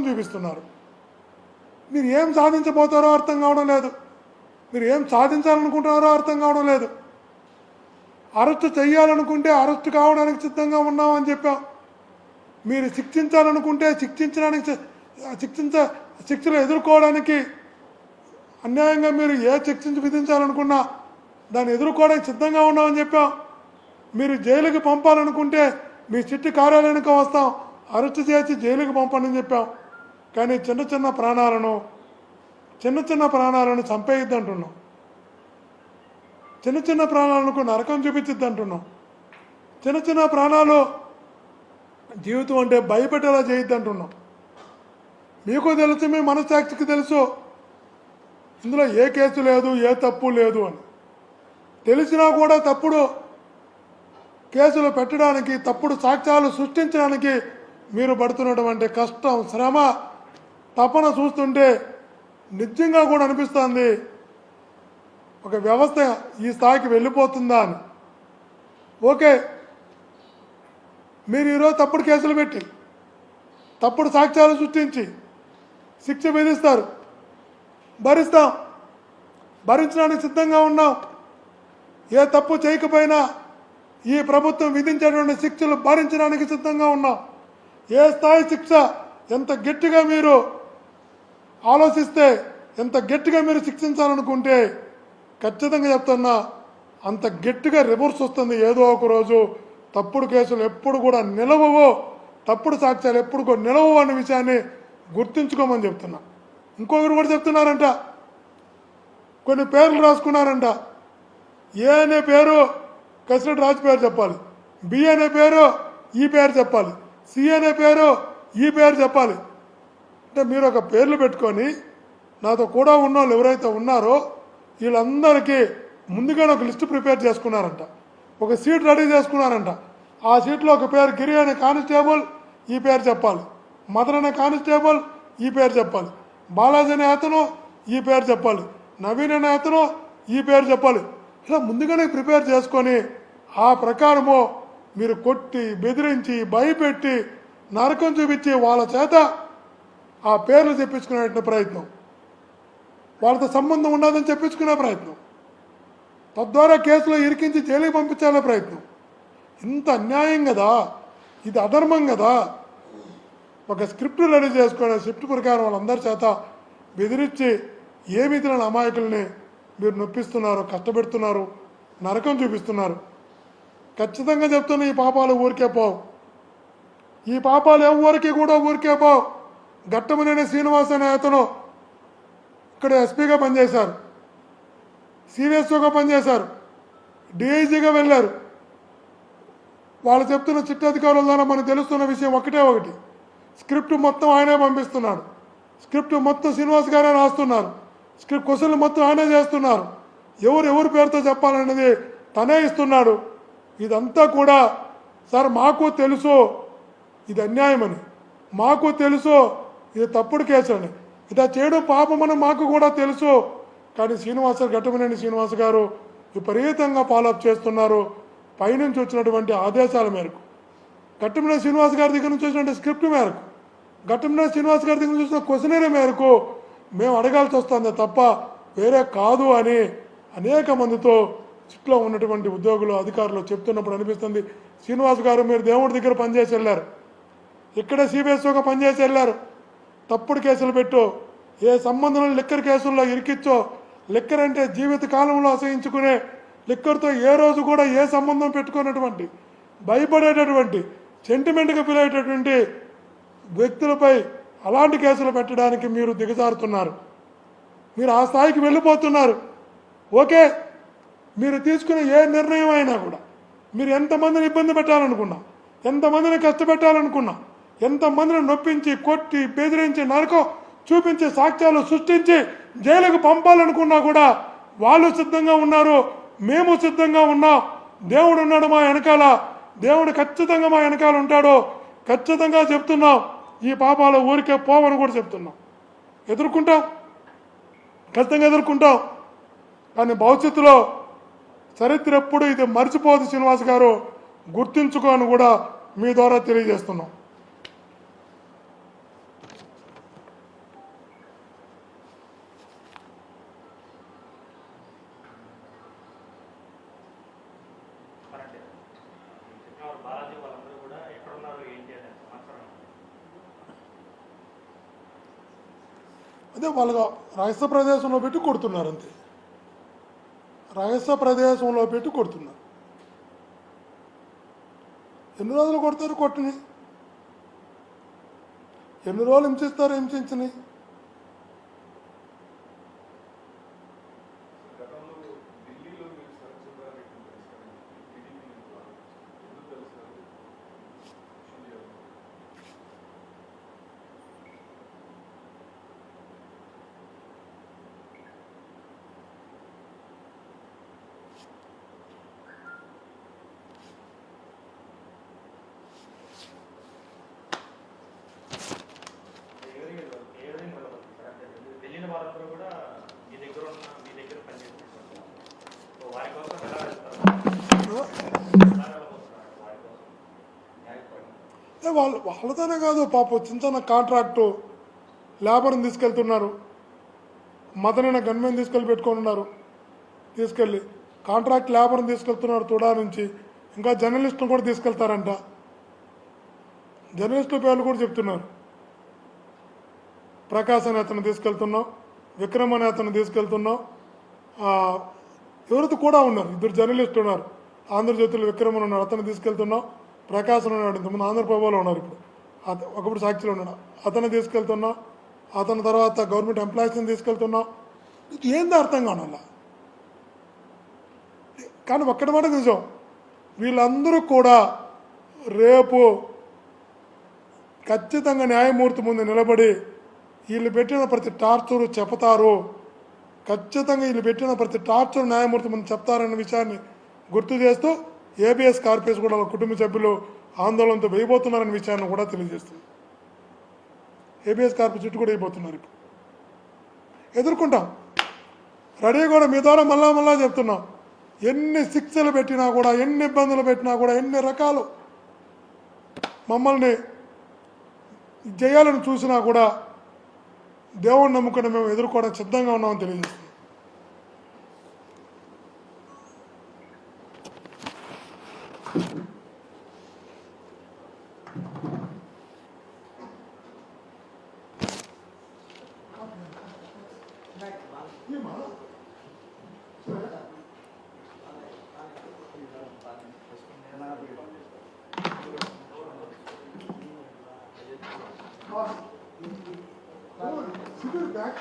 చూపిస్తున్నారు. మీరు ఏం సాధించబోతారో అర్థం కావడం లేదు. మీరు ఏం సాధించాలనుకుంటున్నారో అర్థం కావడం లేదు. అరెస్టు చేయాలనుకుంటే అరెస్టు కావడానికి సిద్ధంగా ఉన్నామని చెప్పాం. మీరు శిక్షించాలనుకుంటే శిక్షలు ఎదుర్కోవడానికి అన్యాయంగా మీరు ఏ శిక్ష విధించాలనుకున్నా దాన్ని ఎదుర్కోవడానికి సిద్ధంగా ఉన్నామని చెప్పాం. మీరు జైలుకి పంపాలనుకుంటే మీ చిట్టి కార్యాలయానికి వస్తాం, అరెస్టు చేసి జైలుకి పంపండి చెప్పాం. కానీ చిన్న చిన్న ప్రాణాలను చంపేయద్దు అంటున్నాం. చిన్న ప్రాణాలకు నరకం చూపించద్దు అంటున్నాం. చిన్న ప్రాణాలు జీవితం అంటే భయపెట్టేలా చేయొద్దు అంటున్నాం. మీకు తెలుసు, మీ మనస్సాక్షికి తెలుసు ఇందులో ఏ కేసు లేదు, ఏ తప్పు లేదు అని. తెలిసినా కూడా తప్పుడు కేసులు పెట్టడానికి, తప్పుడు సాక్ష్యాలు సృష్టించడానికి మీరు పడుతున్నటువంటి కష్టం, శ్రమ, తపన చూస్తుంటే నిజంగా కూడా అనిపిస్తుంది ఒక వ్యవస్థ ఈ స్థాయికి వెళ్ళిపోతుందా అని. ఓకే, మీరు ఈరోజు తప్పుడు కేసులు పెట్టి తప్పుడు సాక్ష్యాలు సృష్టించి శిక్ష విధిస్తారు. భరించడానికి సిద్ధంగా ఉన్నాం. ఏ తప్పు చేయకపోయినా ఈ ప్రభుత్వం విధించేటువంటి శిక్షలు భరించడానికి సిద్ధంగా ఉన్నాం. ఏ స్థాయి శిక్ష ఎంత గట్టిగా మీరు ఆలోచిస్తే, ఎంత గట్టిగా మీరు శిక్షించాలనుకుంటే ఖచ్చితంగా చెప్తున్నా అంత గట్టిగా రివర్స్ వస్తుంది. ఏదో ఒక రోజు తప్పుడు కేసులు ఎప్పుడు కూడా నిలవవో, తప్పుడు సాక్ష్యాలు ఎప్పుడు కూడా నిలవవు అనే విషయాన్ని గుర్తుంచుకోమని చెప్తున్నా. ఇంకొకరు కూడా చెప్తున్నారంట, కొన్ని పేర్లు రాసుకున్నారంట. ఏ అనే పేరు కసిరెడ్డి రాజు పేరు చెప్పాలి, బి అనే పేరు ఈ పేరు చెప్పాలి, సి అనే పేరు ఈ పేరు చెప్పాలి. అంటే మీరు ఒక పేర్లు పెట్టుకొని నాతో కూడా ఉన్న వాళ్ళు ఎవరైతే ఉన్నారో వీళ్ళందరికీ ముందుగానే ఒక లిస్టు ప్రిపేర్ చేసుకున్నారంట, ఒక సీట్ రెడీ చేసుకున్నారంట. ఆ సీట్లో ఒక పేరు గిరి అనే కానిస్టేబుల్ ఈ పేరు చెప్పాలి, మదన్ అనే కానిస్టేబుల్ ఈ పేరు చెప్పాలి, బాలాజీ అనే అతను ఈ పేరు చెప్పాలి, నవీన్ అనే అతను ఈ పేరు చెప్పాలి. ఇలా ముందుగానే ప్రిపేర్ చేసుకొని ఆ ప్రకారము మీరు కొట్టి, బెదిరించి, భయపెట్టి, నరకం చూపించి వాళ్ళ చేత ఆ పేర్లు చెప్పించుకునే ప్రయత్నం, వాళ్ళతో సంబంధం ఉండదని చెప్పించుకునే ప్రయత్నం, తద్వారా కేసులో ఇరికించి జైలుకి పంపించాలనే ప్రయత్నం. ఇంత అన్యాయం కదా, ఇది అధర్మం కదా. ఒక స్క్రిప్ట్ రెడీ చేసుకునే స్క్రిప్ట్ ప్రకారం వాళ్ళందరి చేత బెదిరించి ఏమి తెలియని అమాయకుల్ని మీరు నొప్పిస్తున్నారు, కష్టపెడుతున్నారు, నరకం చూపిస్తున్నారు. ఖచ్చితంగా చెప్తున్నా, ఈ పాపాలు ఊరికే పోవు. ఈ పాపాలు ఎవరికి కూడా ఊరికే పోవు. ఘట్టమనేని శ్రీనివాస్ అనే అతను ఇక్కడ ఎస్పీగా పనిచేశారు, సివిఎస్ఓగా పనిచేశారు, డిఐజీగా వెళ్ళారు. వాళ్ళు చెప్తున్న చిట్ట అధికారుల ద్వారా మనకు తెలుస్తున్న విషయం ఒకటి, స్క్రిప్ట్ మొత్తం ఆయనే పంపిస్తున్నాడు, స్క్రిప్ట్ మొత్తం శ్రీనివాస్ గారే రాస్తున్నారు, స్క్రిప్ట్ క్వశ్చన్లు మొత్తం ఆయనే చేస్తున్నారు, ఎవరి పేరుతో చెప్పాలనేది తనే ఇస్తున్నాడు. ఇదంతా కూడా సార్ మాకు తెలుసు ఇది అన్యాయమని, మాకు తెలుసు ఇది తప్పుడు కేసు అని, ఇలా చేయడం పాపమని మాకు కూడా తెలుసు. కానీ ఘట్టమనేని శ్రీనివాస్ గారు విపరీతంగా ఫాలోఅప్ చేస్తున్నారు. పైనుంచి వచ్చినటువంటి ఆదేశాల మేరకు, ఘట్టమనేని శ్రీనివాస్ గారి దగ్గర నుంచి వచ్చినటువంటి స్క్రిప్ట్ మేరకు, ఘట్టమనేని శ్రీనివాస్ గారి దగ్గర నుంచి వచ్చిన క్వశ్చనరీ మేరకు మేము అడగాల్సి వస్తుంది తప్ప వేరే కాదు అని అనేక మందితో చిట్లో ఉన్నటువంటి ఉద్యోగులు, అధికారులు చెప్తున్నప్పుడు అనిపిస్తుంది. శ్రీనివాస్ గారు మీరు దేవుడి దగ్గర పనిచేసి వెళ్ళారు, ఇక్కడే సిబిఎస్ఓగా పనిచేసి వెళ్ళారు, తప్పుడు కేసులు పెట్టు, ఏ సంబంధం లిక్కర్ కేసుల్లో ఇరికిచ్చో, లిక్కర్ అంటే జీవిత కాలంలో అసహించుకునే, లిక్కర్తో ఏ రోజు కూడా ఏ సంబంధం పెట్టుకున్నటువంటి, భయపడేటటువంటి, సెంటిమెంట్గా ఫీల్ అయ్యేటటువంటి వ్యక్తులపై అలాంటి కేసులు పెట్టడానికి మీరు దిగజారుతున్నారు. మీరు ఆ స్థాయికి వెళ్ళిపోతున్నారు. ఓకే, మీరు తీసుకునే ఏ నిర్ణయం అయినా కూడా మీరు ఎంతమందిని ఇబ్బంది పెట్టాలనుకున్నా, ఎంతమందిని కష్టపెట్టాలనుకున్నా, ఎంతమందిని నొప్పించి, కొట్టి, బెదిరించి, నరకం చూపించి, సాక్ష్యాలు సృష్టించి జైలుకు పంపాలనుకున్నా కూడా వాళ్ళు సిద్ధంగా ఉన్నారు, మేము సిద్ధంగా ఉన్నాం. దేవుడు ఉన్నాడు మా వెనకాల, దేవుడు ఖచ్చితంగా మా వెనకాల ఉంటాడు. ఖచ్చితంగా చెప్తున్నాం, ఈ పాపాలు ఊరికే పోవని కూడా చెప్తున్నాం. ఎదుర్కొంటాం, ఖచ్చితంగా ఎదుర్కొంటాం. కానీ భవిష్యత్తులో చరిత్ర ఎప్పుడు ఇది మర్చిపోదు శ్రీనివాస్ గారు, గుర్తుంచుకోని కూడా మీ ద్వారా తెలియజేస్తున్నాం. అదే వాళ్ళ రహస్య ప్రదేశంలో పెట్టి కొడుతున్నారు అంతే, రహస్య ప్రదేశంలో పెట్టి కొడుతున్నారు. ఎన్ని రోజులు కొడతారు కొట్టని, ఎన్ని రోజులు హింసిస్తారు హింసించని. వాళ్ళందరూ కూడా మీ దగ్గర పనిచేస్తున్నారు. వారి కోసం ఎలా వెళ్తారు? వాళ్ళతోనే కాదు పాపం, చిన్న చిన్న కాంట్రాక్టు లేబర్ని తీసుకెళ్తున్నారు, మదనైన గన్మెన్ తీసుకెళ్ళి పెట్టుకొని ఉన్నారు, తీసుకెళ్ళి కాంట్రాక్ట్ లేబర్ని తీసుకెళ్తున్నారు తుడా నుంచి. ఇంకా జర్నలిస్టును కూడా తీసుకెళ్తారంట, జర్నలిస్టుల పేర్లు కూడా చెప్తున్నారు. ప్రకాశ్ అనే అతను తీసుకెళ్తున్నాం, విక్రమ్ అనే అతను తీసుకెళ్తున్నాం, ఎవరితో కూడా ఉన్నారు, ఇద్దరు జర్నలిస్టులు ఉన్నారు. ఆంధ్రజ్యోతిలో విక్రమ్ ఉన్నారు, అతను తీసుకెళ్తున్నాం. ప్రకాశ్ ఉన్నాడు, ఇంతకుముందు ఆంధ్రప్రభలో ఉన్నారు, ఇప్పుడు ఒకప్పుడు సాక్షిలో ఉన్నాడు, అతను తీసుకెళ్తున్నాం. అతని తర్వాత గవర్నమెంట్ ఎంప్లాయీస్ని తీసుకెళ్తున్నాం. ఇది ఏందో అర్థం కానలా. కానీ ఒక్కటి మాట నిజం, వీళ్ళందరూ కూడా రేపు ఖచ్చితంగా న్యాయమూర్తి ముందు నిలబడి వీళ్ళు పెట్టిన ప్రతి టార్చరు చెప్తారు, ఖచ్చితంగా వీళ్ళు పెట్టిన ప్రతి టార్చర్ న్యాయమూర్తి ముందు చెప్తారన్న విషయాన్ని గుర్తు చేస్తూ ఏబిఎస్ కార్పొరేషన్ కూడా వాళ్ళ కుటుంబ సభ్యులు ఆందోళనతో వేయబోతున్నారన్న విషయాన్ని కూడా తెలియజేస్తుంది. ఏబిఎస్ కార్పొరేషన్ చుట్టూ కూడా వేయబోతున్నారు. ఇప్పుడు ఎదుర్కొంటాం, రెడీ కూడా మీ ద్వారా మళ్ళా చెప్తున్నాం. ఎన్ని శిక్షలు పెట్టినా కూడా, ఎన్ని ఇబ్బందులు పెట్టినా కూడా, ఎన్ని రకాలు మమ్మల్ని చేయాలని చూసినా కూడా దేవుణ్ణి నమ్ముకుని మేము ఎదుర్కోవడం సిద్ధంగా ఉన్నామని తెలియజేస్తున్నాం. బ్యాక్